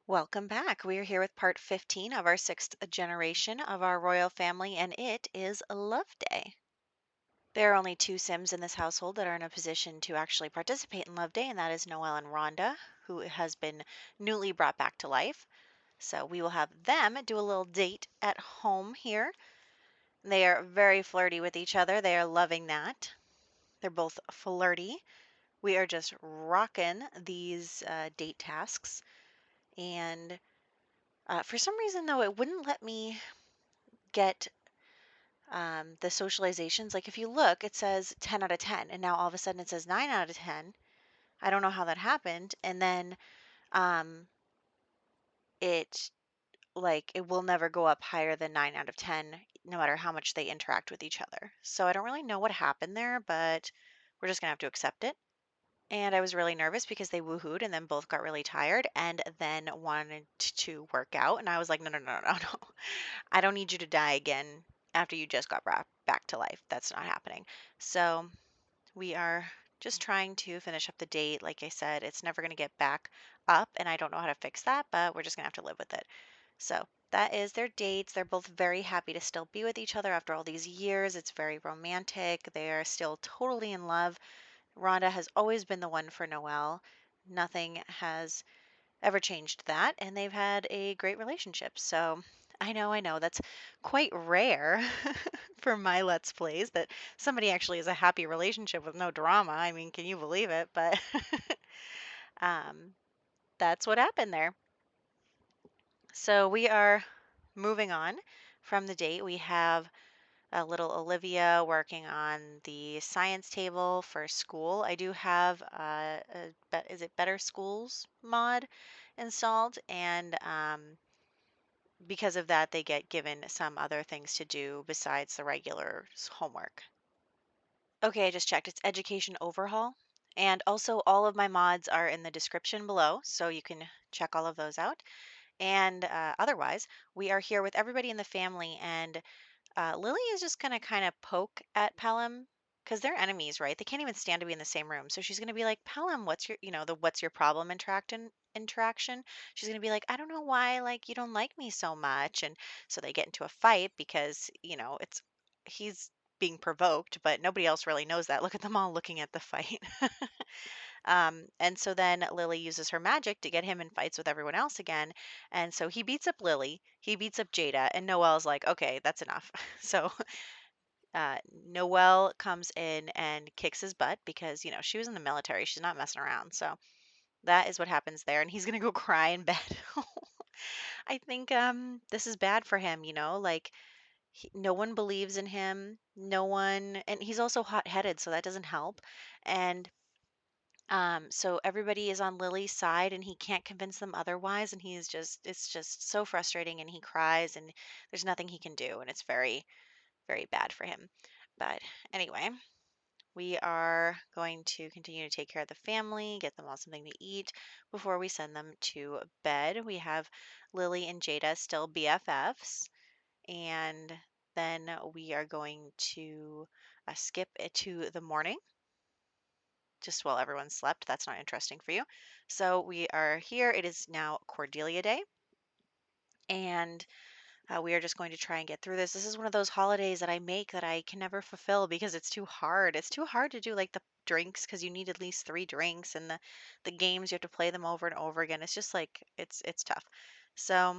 Welcome back. We are here with part 15 of our sixth generation of our royal family, and it is Love Day. There are only two Sims in this household that are in a position to actually participate in Love Day, and that is Noelle and Rhonda, who has been newly brought back to life. So we will have them do a little date at home here. They are very flirty with each other. They are loving that. They're both flirty. We are just rocking these date tasks. And for some reason, though, it wouldn't let me get the socializations. Like if you look, it says 10 out of 10, and now all of a sudden it says 9 out of 10. I don't know how that happened. And then um, it it will never go up higher than 9 out of 10, no matter how much they interact with each other. So I don't really know what happened there, but we're just gonna have to accept it. And I was really nervous because they woohooed and then both got really tired and then wanted to work out. And I was like, no, no, no, no, no. I don't need you to die again after you just got brought back to life. That's not happening. So we are just trying to finish up the date. Like I said, it's never going to get back up, and I don't know how to fix that, but we're just going to have to live with it. So that is their dates. They're both very happy to still be with each other after all these years. It's very romantic. They are still totally in love. Rhonda has always been the one for Noelle. Nothing has ever changed that, and they've had a great relationship. So I know, that's quite rare for my Let's Plays that somebody actually has a happy relationship with no drama. I mean, can you believe it? But um, that's what happened there. So we are moving on from the date. We have a little Olivia working on the science table for school. I do have is it Better Schools mod installed, and because of that, they get given some other things to do besides the regular homework. Okay, I just checked. It's Education Overhaul. And also, all of my mods are in the description below, so you can check all of those out. And otherwise, we are here with everybody in the family, and Lily is just going to kind of poke at Pelham because they're enemies, right? They can't even stand to be in the same room. So she's going to be like, Pelham, what's your, the what's your problem interaction. She's going to be like, I don't know why, like, you don't like me so much. And so they get into a fight because, he's being provoked, but nobody else really knows that. Look at them all looking at the fight. And so then Lily uses her magic to get him in fights with everyone else again. And so he beats up Lily, he beats up Jada, and Noelle's like, okay, that's enough. So Noelle comes in and kicks his butt because, she was in the military. She's not messing around. So that is what happens there. And he's going to go cry in bed. I think this is bad for him, like no one believes in him. No one, and he's also hot-headed, so that doesn't help. And so everybody is on Lily's side and he can't convince them otherwise. And it's just so frustrating and he cries and there's nothing he can do. And it's very, very bad for him. But anyway, we are going to continue to take care of the family, get them all something to eat before we send them to bed. We have Lily and Jada still BFFs. And then we are going to skip it to the morning just while everyone slept. That's not interesting for you. So we are here. It is now Cordelia Day. And we are just going to try and get through this. This is one of those holidays that I make that I can never fulfill because it's too hard. It's too hard to do like the drinks because you need at least 3 drinks, and the games you have to play them over and over again. It's just like it's tough. So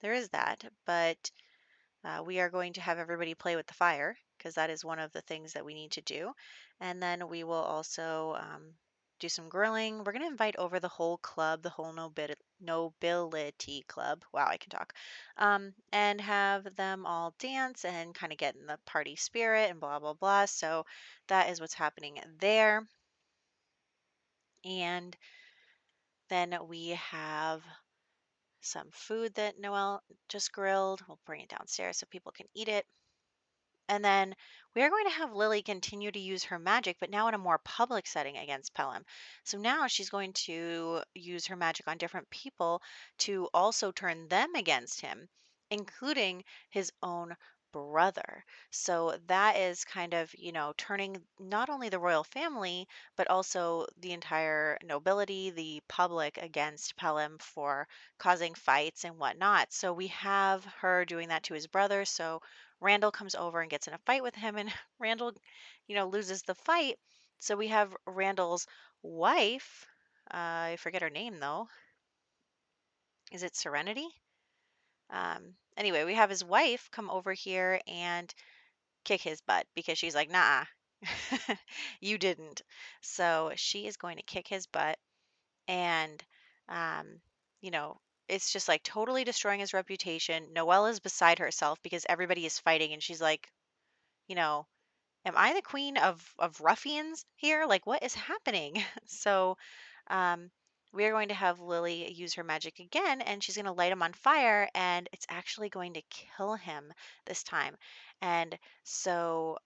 there is that. But we are going to have everybody play with the fire because that is one of the things that we need to do. And then we will also do some grilling. We're going to invite over the whole club, the whole nobility club. Wow, I can talk. And have them all dance and kind of get in the party spirit and blah, blah, blah. So that is what's happening there. And then we have some food that Noelle just grilled. We'll bring it downstairs so people can eat it. And then we are going to have Lily continue to use her magic, but now in a more public setting against Pelham. So now she's going to use her magic on different people to also turn them against him, including his own brother. So that is kind of, turning not only the royal family, but also the entire nobility, the public against Pelham for causing fights and whatnot. So we have her doing that to his brother. So Randall comes over and gets in a fight with him, and Randall, loses the fight. So we have Randall's wife. I forget her name though. Is it Serenity? Anyway, we have his wife come over here and kick his butt because she's like, nah, you didn't. So she is going to kick his butt. And, um, you know, it's just like totally destroying his reputation. Noelle is beside herself because everybody is fighting. And she's like, you know, am I the queen of ruffians here? Like, what is happening? So, um, we are going to have Lily use her magic again, and she's going to light him on fire, and it's actually going to kill him this time. And so,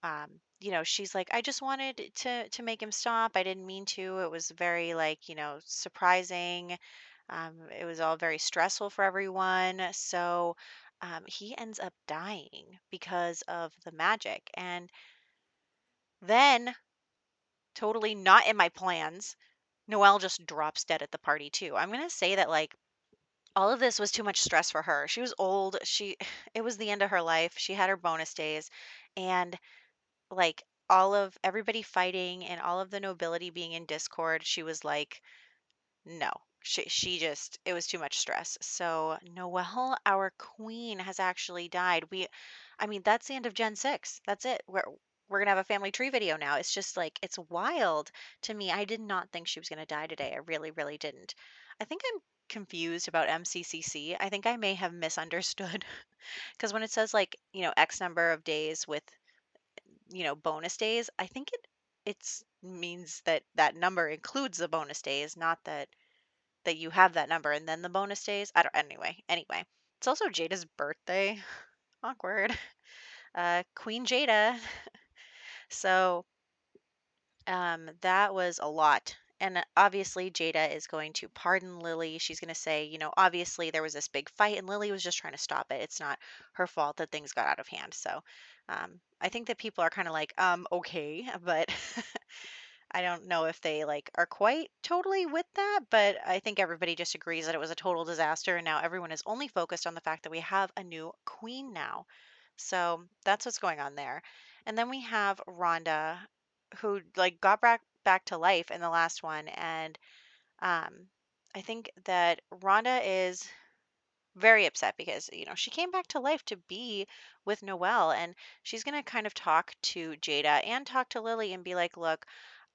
she's like, I just wanted to make him stop. I didn't mean to. It was very like, surprising. It was all very stressful for everyone. So, he ends up dying because of the magic. And then, totally not in my plans, Noelle just drops dead at the party too. I'm gonna say that like all of this was too much stress for her. She was old. It was the end of her life. She had her bonus days, and like all of everybody fighting and all of the nobility being in discord, she was like, no. She just it was too much stress. So Noelle, our queen, has actually died. I mean, that's the end of Gen 6. That's it. We're gonna have a family tree video now. It's just like it's wild to me. I did not think she was gonna die today. I really, really didn't. I think I'm confused about MCCC. I think I may have misunderstood because when it says like, X number of days with, bonus days, I think it's means that that number includes the bonus days, not that you have that number and then the bonus days. I don't anyway. It's also Jada's birthday. Awkward. Queen Jada. So that was a lot. And obviously, Jada is going to pardon Lily. She's going to say, obviously there was this big fight and Lily was just trying to stop it. It's not her fault that things got out of hand. So I think that people are kind of like, okay, but I don't know if they like are quite totally with that, but I think everybody just agrees that it was a total disaster and now everyone is only focused on the fact that we have a new queen now. So that's what's going on there. And then we have Rhonda who like got back to life in the last one, and um I think that Rhonda is very upset because she came back to life to be with Noelle, and she's going to kind of talk to Jada and talk to Lily and be like, look,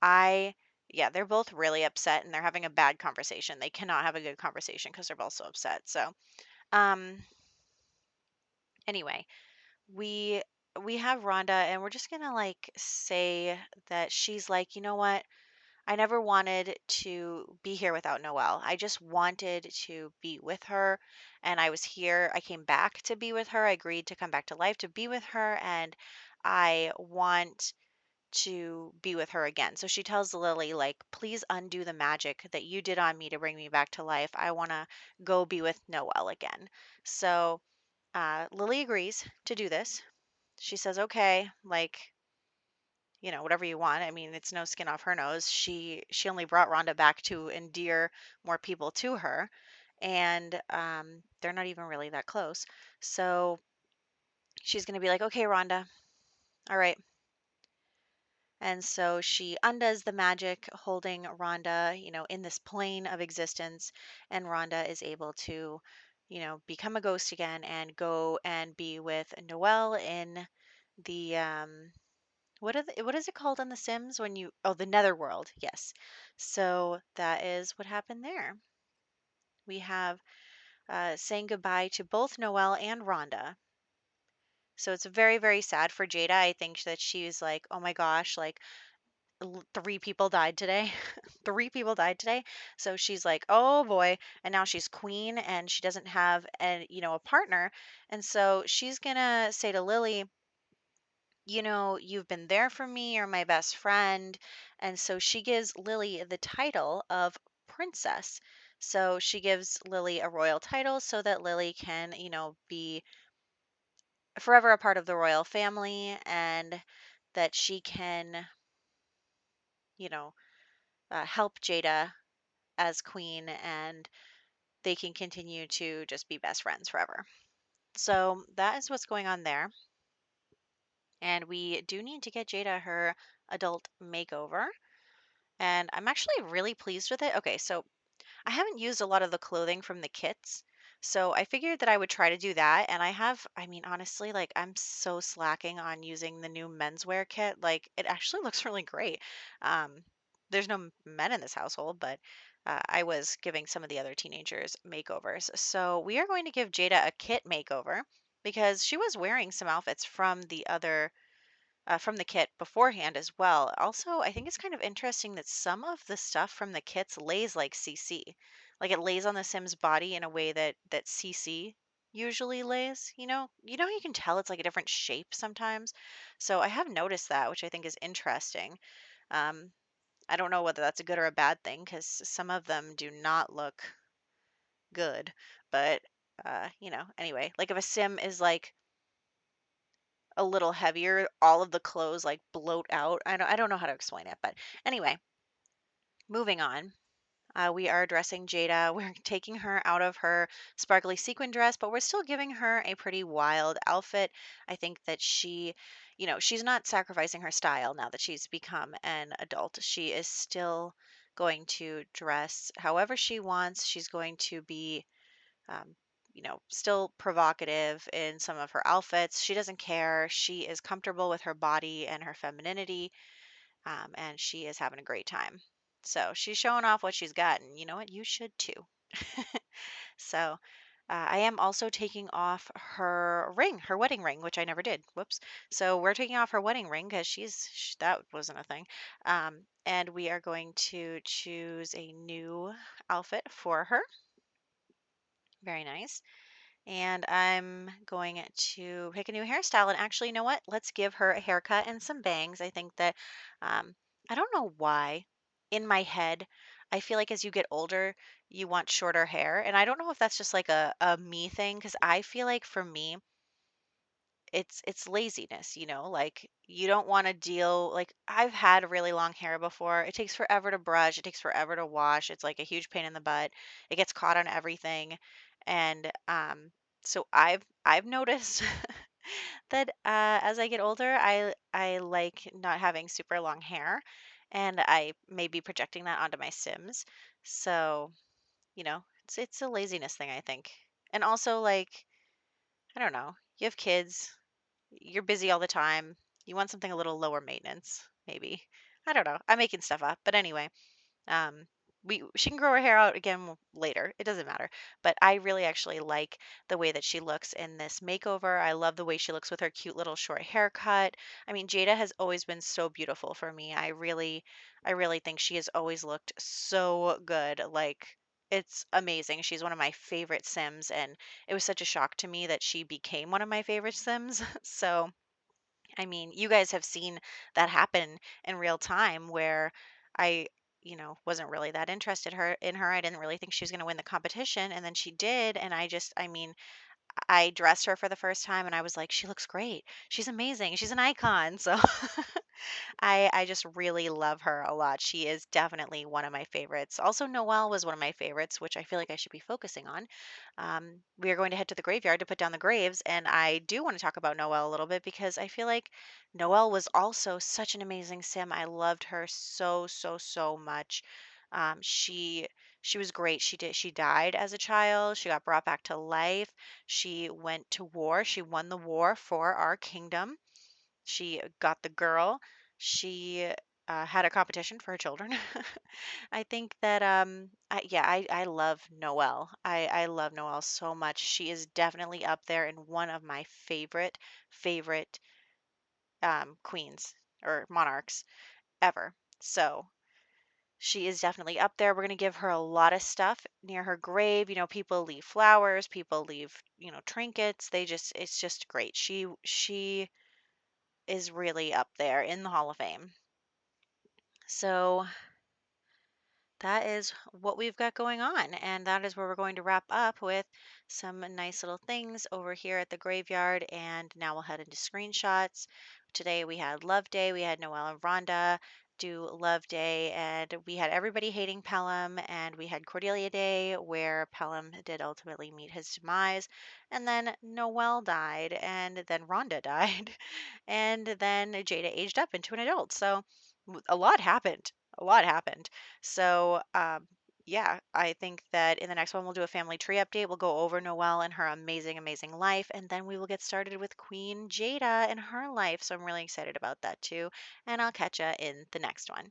I yeah, they're both really upset and they're having a bad conversation. They cannot have a good conversation because they're both so upset. So um anyway, we we have Rhonda, and we're just gonna like say that she's like, you know what, I never wanted to be here without Noelle. I just wanted to be with her. And I was here. I came back to be with her. I agreed to come back to life to be with her. And I want to be with her again. So she tells Lily, like, please undo the magic that you did on me to bring me back to life. I want to go be with Noelle again. So Lily agrees to do this. She says, okay, like, whatever you want. I mean, it's no skin off her nose. She only brought Rhonda back to endear more people to her, and they're not even really that close. So she's gonna be like, okay, Rhonda, all right. And so she undoes the magic, holding Rhonda, in this plane of existence, and Rhonda is able to, become a ghost again and go and be with Noelle in the what is it called on The Sims when you the netherworld, yes. So that is what happened there. We have saying goodbye to both Noelle and Rhonda. So it's very, very sad for Jada. I think that she's like, oh my gosh, like three people died today. Three people died today. So she's like, oh boy. And now she's queen and she doesn't have a partner. And so she's gonna say to Lily, you've been there for me, you're my best friend. And so she gives Lily the title of princess. So she gives Lily a royal title so that Lily can, be forever a part of the royal family, and that she can, you know, help Jada as queen, and they can continue to just be best friends forever. So that is what's going on there. And we do need to get Jada her adult makeover. And I'm actually really pleased with it. Okay, so I haven't used a lot of the clothing from the kits. So I figured that I would try to do that. And I mean, honestly, like I'm so slacking on using the new menswear kit. Like it actually looks really great. Um, there's no men in this household, but I was giving some of the other teenagers makeovers. So we are going to give Jada a kit makeover because she was wearing some outfits from the kit beforehand as well. Also, I think it's kind of interesting that some of the stuff from the kits lays like CC. Like it lays on the Sim's body in a way that CC usually lays, you know? You can tell it's like a different shape sometimes. So I have noticed that, which I think is interesting. Um, I don't know whether that's a good or a bad thing because some of them do not look good. But anyway, like if a Sim is like a little heavier, all of the clothes like bloat out. I don't know how to explain it, but anyway, moving on. We are dressing Jada. We're taking her out of her sparkly sequin dress, but we're still giving her a pretty wild outfit. I think that she's not sacrificing her style now that she's become an adult. She is still going to dress however she wants. She's going to be um, still provocative in some of her outfits. She doesn't care. She is comfortable with her body and her femininity, and she is having a great time. So she's showing off what she's got, and you know what? You should too. So I am also taking off her ring, her wedding ring, which I never did. Whoops. So we're taking off her wedding ring because that wasn't a thing. And we are going to choose a new outfit for her. Very nice. And I'm going to pick a new hairstyle. And actually, you know what? Let's give her a haircut and some bangs. I think that um, I don't know why in my head, I feel like as you get older, you want shorter hair. And I don't know if that's just like a me thing, because I feel like for me, it's laziness, like you don't want to deal like I've had really long hair before. It takes forever to brush, it takes forever to wash. It's like a huge pain in the butt. It gets caught on everything. And so I've noticed that as I get older, I like not having super long hair, and I may be projecting that onto my Sims. So, it's a laziness thing, I think. And also like I don't know, you have kids, you're busy all the time. You want something a little lower maintenance, maybe. I don't know. I'm making stuff up, but anyway, um, she can grow her hair out again later. It doesn't matter. But I really actually like the way that she looks in this makeover. I love the way she looks with her cute little short haircut. I mean, Jada has always been so beautiful for me. I really think she has always looked so good. Like it's amazing. She's one of my favorite Sims, and it was such a shock to me that she became one of my favorite Sims. So I mean, you guys have seen that happen in real time where I, wasn't really that interested in her. I didn't really think she was going to win the competition, and then she did, and I mean, I dressed her for the first time and I was like, she looks great. She's amazing. She's an icon. So I just really love her a lot. She is definitely one of my favorites. Also, Noelle was one of my favorites, which I feel like I should be focusing on. We are going to head to the graveyard to put down the graves, and I do want to talk about Noelle a little bit because I feel like Noelle was also such an amazing sim. I loved her so, so, so much. She was great. She died as a child. She got brought back to life. She went to war. She won the war for our kingdom. She got the girl. She had a competition for her children. I think that I love Noelle. I love Noelle so much. She is definitely up there in one of my favorite queens or monarchs ever. So she is definitely up there. We're going to give her a lot of stuff near her grave. People leave flowers, people leave, trinkets. It's just great. She is really up there in the Hall of Fame. So that is what we've got going on. And that is where we're going to wrap up with some nice little things over here at the graveyard. And now we'll head into screenshots. Today we had Love Day. We had Noelle and Rhonda do Love Day. And we had everybody hating Pelham. And we had Cordelia Day, where Pelham did ultimately meet his demise. And then Noelle died. And then Rhonda died. And then Jada aged up into an adult. So a lot happened. A lot happened. So, yeah, I think that in the next one, we'll do a family tree update. We'll go over Noelle and her amazing, amazing life. And then we will get started with Queen Jada and her life. So I'm really excited about that too. And I'll catch you in the next one.